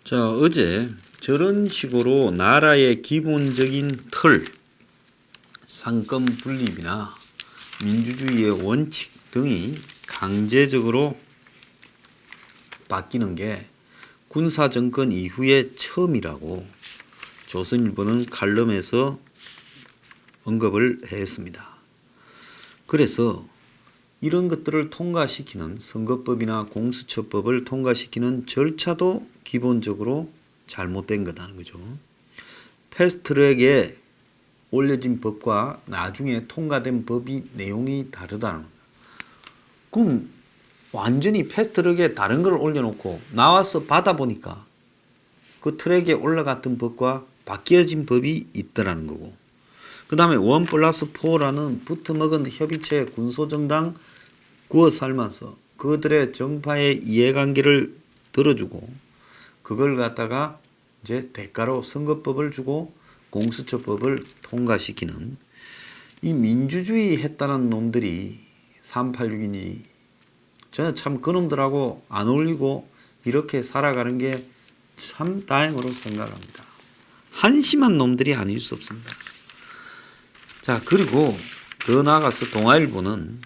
자, 어제 저런 식으로 나라의 기본적인 틀, 상권 분립이나 민주주의의 원칙 등이 강제적으로 바뀌는 게 군사정권 이후에 처음이라고 조선일보는 칼럼에서 언급을 했습니다. 그래서 이런 것들을 통과시키는 선거법이나 공수처법을 통과시키는 절차도 기본적으로 잘못된 거다는 거죠. 패스트트랙에 올려진 법과 나중에 통과된 법이 내용이 다르다는 거예요. 그럼 완전히 패스트트랙에 다른 걸 올려놓고 나와서 받아보니까 그 트랙에 올라갔던 법과 바뀌어진 법이 있더라는 거고, 그 다음에 1+4라는 붙어먹은 협의체 군소정당 구워 삶아서 그들의 정파의 이해관계를 들어주고 그걸 갖다가 이제 대가로 선거법을 주고 공수처법을 통과시키는 이 민주주의 했다는 놈들이 386이니 저는 참 그놈들하고 안 어울리고 이렇게 살아가는 게 참 다행으로 생각합니다. 한심한 놈들이 아닐 수 없습니다. 자, 그리고 더 나아가서 동아일보는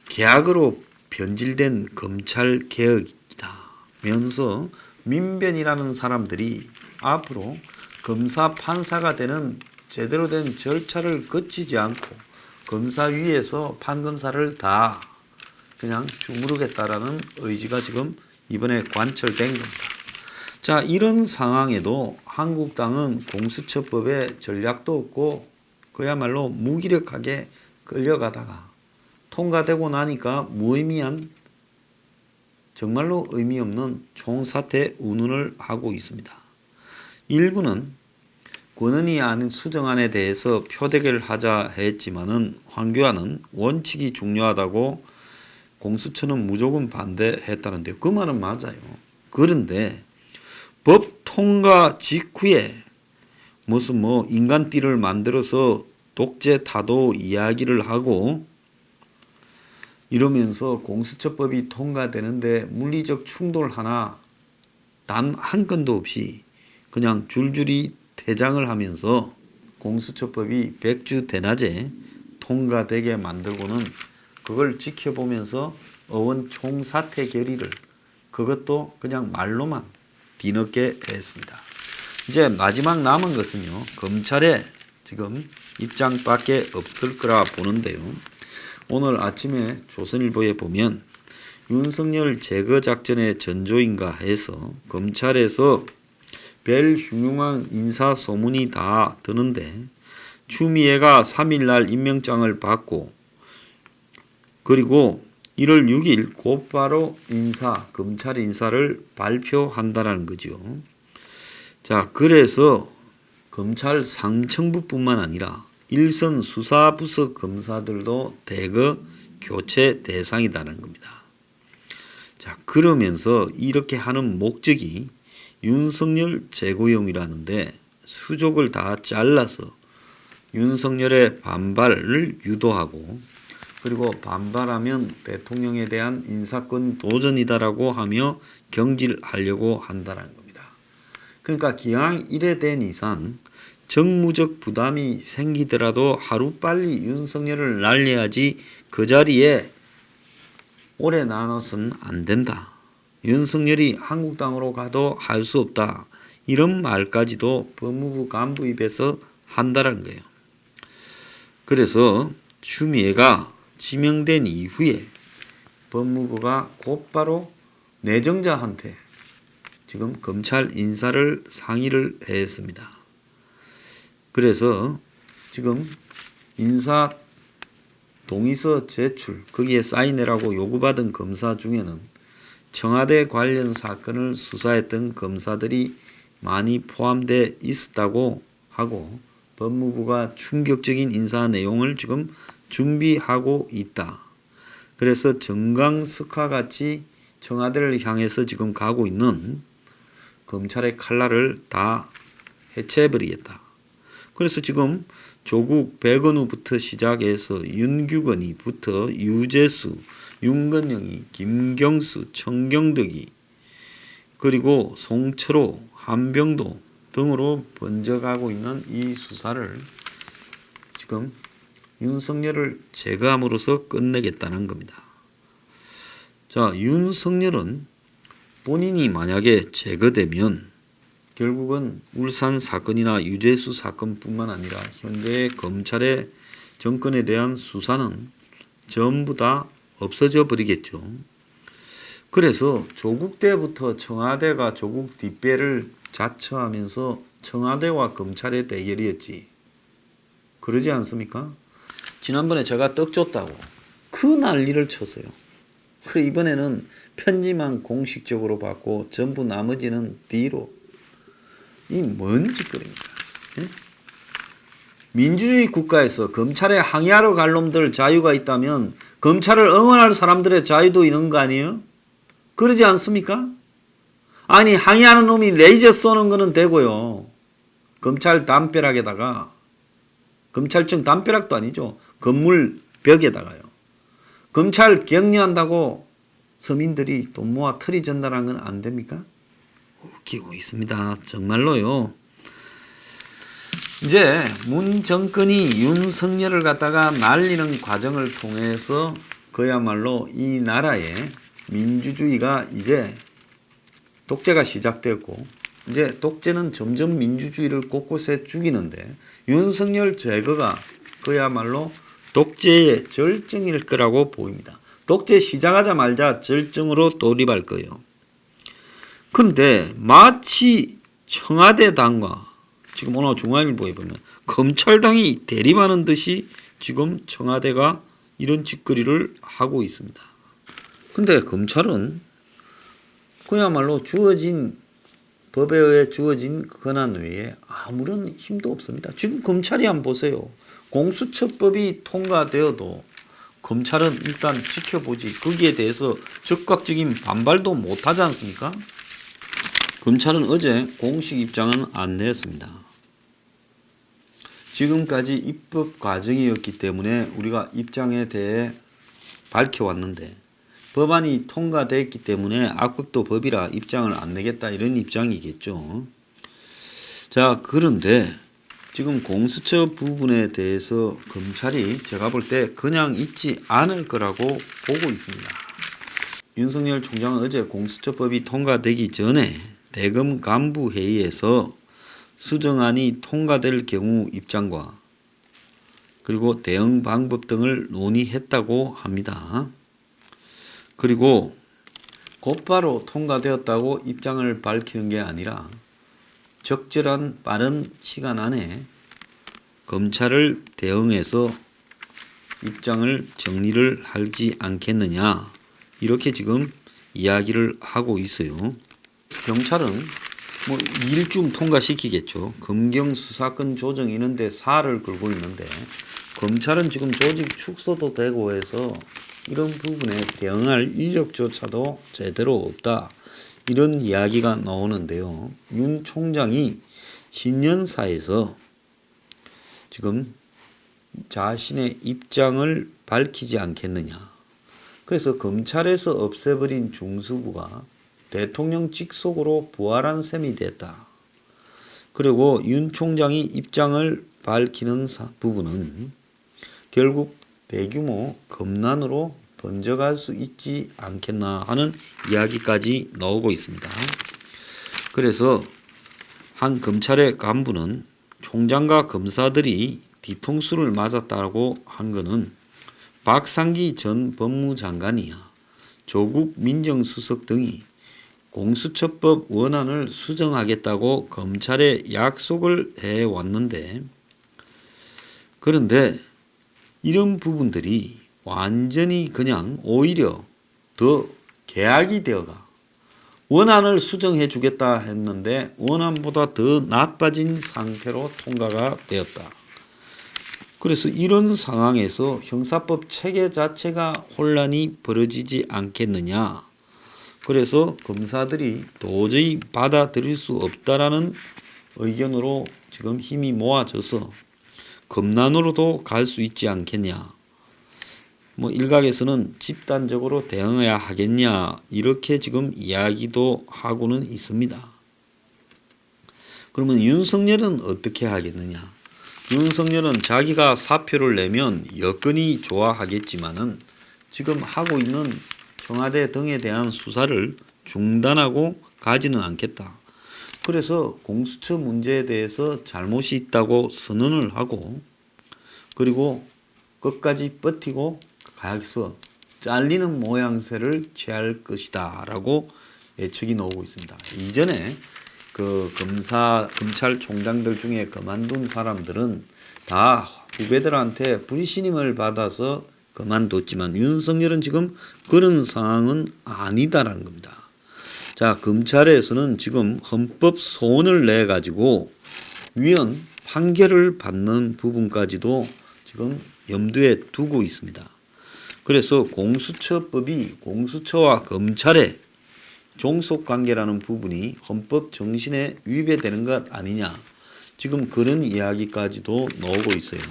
계약으로 변질된 검찰 개혁이다 면서 민변이라는 사람들이 앞으로 검사 판사가 되는 제대로 된 절차를 거치지 않고 검사 위에서 판검사를 다 그냥 주무르겠다라는 의지가 지금 이번에 관철된 겁니다. 자, 이런 상황에도 한국당은 공수처법에 전략도 없고 그야말로 무기력하게 끌려가다가 통과되고 나니까 무의미한, 정말로 의미 없는 총사퇴 운운을 하고 있습니다. 일부는 권은희 아닌 수정안에 대해서 표대결을 하자 했지만은 황교안은 원칙이 중요하다고 공수처는 무조건 반대했다는데요. 그 말은 맞아요. 그런데 법 통과 직후에 무슨 인간띠를 만들어서 독재 타도 이야기를 하고 이러면서 공수처법이 통과되는데 물리적 충돌 하나 단 한 건도 없이 그냥 줄줄이 퇴장을 하면서 공수처법이 백주대낮에 통과되게 만들고는 그걸 지켜보면서 의원 총사퇴 결의를 그것도 그냥 말로만 뒤늦게 했습니다. 이제 마지막 남은 것은요, 검찰의 지금 입장밖에 없을 거라 보는데요. 오늘 아침에 조선일보에 보면 윤석열 제거 작전의 전조인가 해서 검찰에서 별 흉흉한 인사 소문이 다 드는데 추미애가 3일날 임명장을 받고 그리고 1월 6일 곧바로 검찰 인사를 발표한다는 거죠. 자, 그래서 검찰 상층부뿐만 아니라 일선 수사부서 검사들도 대거 교체 대상이라는 겁니다. 자, 그러면서 이렇게 하는 목적이 윤석열 제거용이라는데 수족을 다 잘라서 윤석열의 반발을 유도하고 그리고 반발하면 대통령에 대한 인사권 도전이다라고 하며 경질하려고 한다는 겁니다. 그러니까 기왕 이래 된 이상 정무적 부담이 생기더라도 하루빨리 윤석열을 날려야지 그 자리에 오래 나눠서는 안 된다. 윤석열이 한국당으로 가도 할 수 없다. 이런 말까지도 법무부 간부 입에서 한다는 거예요. 그래서 추미애가 지명된 이후에 법무부가 곧바로 내정자한테 지금 검찰 인사를 상의를 했습니다. 그래서 지금 인사 동의서 제출, 거기에 사인해라고 요구받은 검사 중에는 청와대 관련 사건을 수사했던 검사들이 많이 포함되어 있었다고 하고 법무부가 충격적인 인사 내용을 지금 준비하고 있다. 그래서 정강석화 같이 청와대를 향해서 지금 가고 있는 검찰의 칼날을 다 해체해버리겠다. 그래서 지금 조국 백은우부터 시작해서 윤규건이부터 유재수, 윤건영이, 김경수, 청경덕이 그리고 송철호, 한병도 등으로 번져가고 있는 이 수사를 지금 윤석열을 제거함으로써 끝내겠다는 겁니다. 자, 윤석열은 본인이 만약에 제거되면 결국은 울산 사건이나 유재수 사건뿐만 아니라 현재 검찰의 정권에 대한 수사는 전부 다 없어져 버리겠죠. 그래서 조국 때부터 청와대가 조국 뒷배를 자처하면서 청와대와 검찰의 대결이었지. 그러지 않습니까? 지난번에 제가 떡 줬다고 그 난리를 쳤어요. 그래 이번에는 편지만 공식적으로 받고 전부 나머지는 뒤로. 이 뭔 짓거리입니까? 예? 민주주의 국가에서 검찰에 항의하러 갈 놈들 자유가 있다면 검찰을 응원할 사람들의 자유도 있는 거 아니에요? 그러지 않습니까? 아니 항의하는 놈이 레이저 쏘는 거는 되고요. 검찰 담벼락에다가 검찰청 담벼락도 아니죠. 건물 벽에다가요. 검찰 격려한다고 서민들이 돈 모아 틀이 전달한 건 안 됩니까? 웃기고 있습니다. 정말로요. 이제 문 정권이 윤석열을 갖다가 날리는 과정을 통해서 그야말로 이 나라의 민주주의가 이제 독재가 시작되고 이제 독재는 점점 민주주의를 곳곳에 죽이는데 윤석열 제거가 그야말로 독재의 절정일 거라고 보입니다. 독재 시작하자마자 절정으로 돌입할 거예요. 그런데 마치 청와대당과 지금 오늘 중앙일보에 보면 검찰당이 대립하는 듯이 지금 청와대가 이런 짓거리를 하고 있습니다. 근데 검찰은 그야말로 주어진 법에 의해 주어진 권한 외에 아무런 힘도 없습니다. 지금 검찰이 한번 보세요. 공수처법이 통과되어도 검찰은 일단 지켜보지 거기에 대해서 적극적인 반발도 못하지 않습니까? 검찰은 어제 공식 입장은 안 냈습니다. 지금까지 입법 과정이었기 때문에 우리가 입장에 대해 밝혀왔는데 법안이 통과됐기 때문에 악법도 법이라 입장을 안 내겠다 이런 입장이겠죠. 자, 그런데 지금 공수처 부분에 대해서 검찰이 제가 볼 때 그냥 있지 않을 거라고 보고 있습니다. 윤석열 총장은 어제 공수처법이 통과되기 전에 대검 간부 회의에서 수정안이 통과될 경우 입장과 그리고 대응 방법 등을 논의했다고 합니다. 그리고 곧바로 통과되었다고 입장을 밝히는 게 아니라 적절한 빠른 시간 안에 검찰을 대응해서 입장을 정리를 하지 않겠느냐 이렇게 지금 이야기를 하고 있어요. 경찰은 뭐 일중 통과시키겠죠. 검경 수사권 조정 이런데 사활을 걸고 있는데 검찰은 지금 조직 축소도 되고 해서 이런 부분에 대응할 인력조차도 제대로 없다. 이런 이야기가 나오는데요. 윤 총장이 신년사에서 지금 자신의 입장을 밝히지 않겠느냐. 그래서 검찰에서 없애버린 중수부가 대통령 직속으로 부활한 셈이 됐다. 그리고 윤 총장이 입장을 밝히는 부분은 결국 대규모 검난으로 번져갈 수 있지 않겠나 하는 이야기까지 나오고 있습니다. 그래서 한 검찰의 간부는 총장과 검사들이 뒤통수를 맞았다고 한 것은 박상기 전 법무장관이야 조국 민정수석 등이 공수처법 원안을 수정하겠다고 검찰에 약속을 해왔는데 그런데 이런 부분들이 완전히 그냥 오히려 더 계약이 되어가 원안을 수정해 주겠다 했는데 원안보다 더 나빠진 상태로 통과가 되었다. 그래서 이런 상황에서 형사법 체계 자체가 혼란이 벌어지지 않겠느냐. 그래서 검사들이 도저히 받아들일 수 없다라는 의견으로 지금 힘이 모아져서 검난으로도 갈 수 있지 않겠냐. 뭐 일각에서는 집단적으로 대응해야 하겠냐 이렇게 지금 이야기도 하고는 있습니다. 그러면 윤석열은 어떻게 하겠느냐? 윤석열은 자기가 사표를 내면 여건이 좋아하겠지만은 지금 하고 있는 청와대 등에 대한 수사를 중단하고 가지는 않겠다. 그래서 공수처 문제에 대해서 잘못이 있다고 선언을 하고 그리고 끝까지 버티고 가서 잘리는 모양새를 취할 것이다 라고 예측이 나오고 있습니다. 이전에 그 검찰총장들 중에 그만둔 사람들은 다 후배들한테 불신임을 받아서 그만뒀지만 윤석열은 지금 그런 상황은 아니다라는 겁니다. 자, 검찰에서는 지금 헌법 소원을 내 가지고 위헌 판결을 받는 부분까지도 지금 염두에 두고 있습니다. 그래서 공수처법이 공수처와 검찰의 종속관계라는 부분이 헌법 정신에 위배되는 것 아니냐. 지금 그런 이야기까지도 나오고 있어요.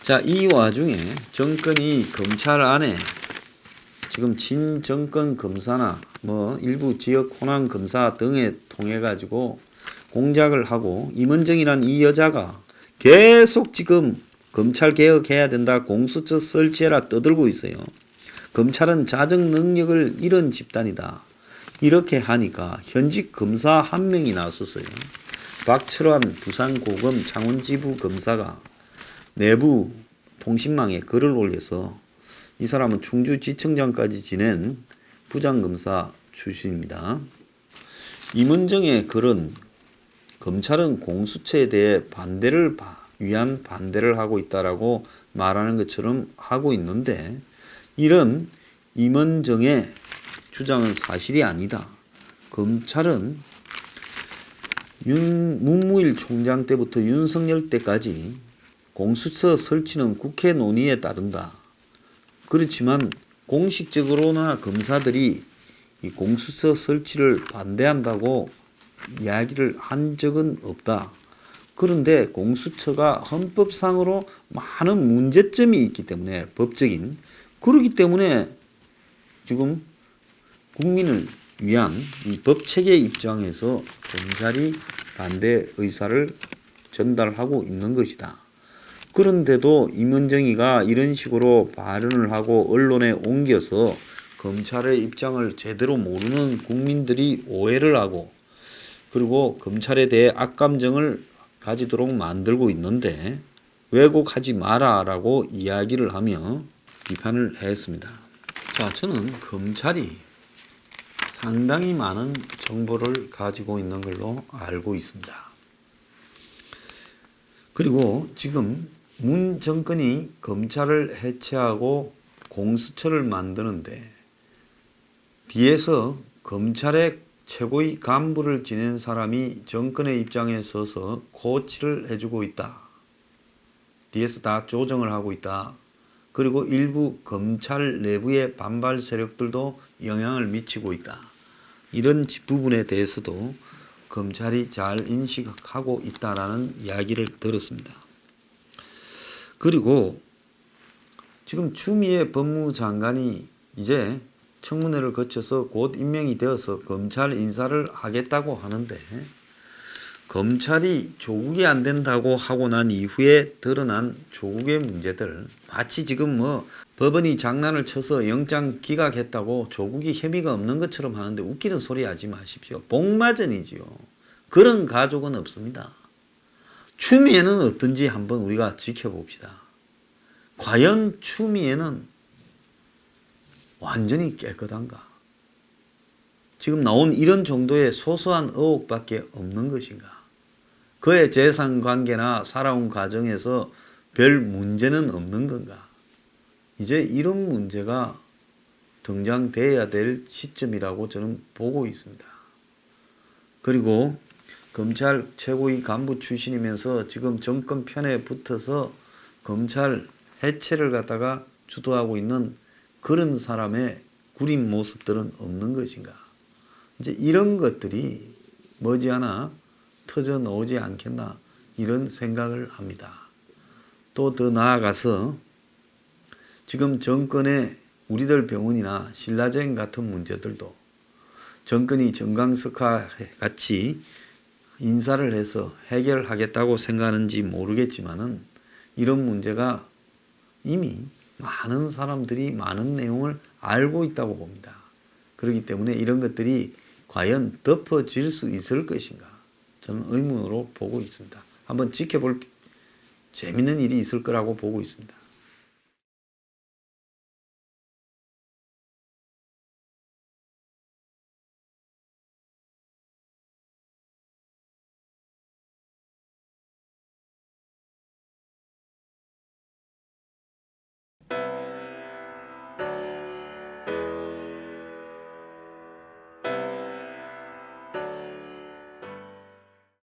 자, 이 와중에 정권이 검찰 안에 지금 친정권 검사나 뭐 일부 지역 호남 검사 등에 통해 가지고 공작을 하고 임은정이란 이 여자가 계속 지금 검찰 개혁해야 된다, 공수처 설치해라 떠들고 있어요. 검찰은 자정 능력을 잃은 집단이다. 이렇게 하니까 현직 검사 한 명이 나섰어요. 박철환 부산고검 창원지부 검사가 내부 통신망에 글을 올려서 이 사람은 충주지청장까지 지낸 부장검사 출신입니다. 임은정의 글은 검찰은 공수처에 대해 위한 반대를 하고 있다라고 말하는 것처럼 하고 있는데 이런 임은정의 주장은 사실이 아니다. 검찰은 문무일 총장 때부터 윤석열 때까지 공수처 설치는 국회 논의에 따른다. 그렇지만 공식적으로나 검사들이 이 공수처 설치를 반대한다고 이야기를 한 적은 없다. 그런데 공수처가 헌법상으로 많은 문제점이 있기 때문에 법적인 그렇기 때문에 지금 국민을 위한 이 법체계 입장에서 검찰이 반대 의사를 전달하고 있는 것이다. 그런데도 임은정이가 이런 식으로 발언을 하고 언론에 옮겨서 검찰의 입장을 제대로 모르는 국민들이 오해를 하고 그리고 검찰에 대해 악감정을 가지도록 만들고 있는데 왜곡하지 마라라고 이야기를 하며 비판을 했습니다. 자, 저는 검찰이 상당히 많은 정보를 가지고 있는 걸로 알고 있습니다. 그리고 지금 문 정권이 검찰을 해체하고 공수처를 만드는데 뒤에서 검찰의 최고위 간부를 지낸 사람이 정권의 입장에 서서 코치를 해주고 있다. 뒤에서 다 조정을 하고 있다. 그리고 일부 검찰 내부의 반발 세력들도 영향을 미치고 있다. 이런 부분에 대해서도 검찰이 잘 인식하고 있다라는 이야기를 들었습니다. 그리고 지금 추미애 법무장관이 이제 청문회를 거쳐서 곧 임명이 되어서 검찰 인사를 하겠다고 하는데 검찰이 조국이 안 된다고 하고 난 이후에 드러난 조국의 문제들 마치 지금 뭐 법원이 장난을 쳐서 영장 기각했다고 조국이 혐의가 없는 것처럼 하는데 웃기는 소리 하지 마십시오. 복마전이지요. 그런 가족은 없습니다. 추미애는 어떤지 한번 우리가 지켜봅시다. 과연 추미애는 완전히 깨끗한가? 지금 나온 이런 정도의 소소한 의혹밖에 없는 것인가? 그의 재산 관계나 살아온 과정에서 별 문제는 없는 건가? 이제 이런 문제가 등장돼야 될 시점이라고 저는 보고 있습니다. 그리고 검찰 최고위 간부 출신이면서 지금 정권 편에 붙어서 검찰 해체를 갖다가 주도하고 있는 그런 사람의 구린 모습들은 없는 것인가? 이제 이런 것들이 머지않아 터져 나오지 않겠나 이런 생각을 합니다. 또 더 나아가서 지금 정권의 우리들 병원이나 신라젠 같은 문제들도 정권이 정강석화 같이 인사를 해서 해결하겠다고 생각하는지 모르겠지만은 이런 문제가 이미 많은 사람들이 많은 내용을 알고 있다고 봅니다. 그렇기 때문에 이런 것들이 과연 덮어질 수 있을 것인가 저는 의문으로 보고 있습니다. 한번 지켜볼 재밌는 일이 있을 거라고 보고 있습니다.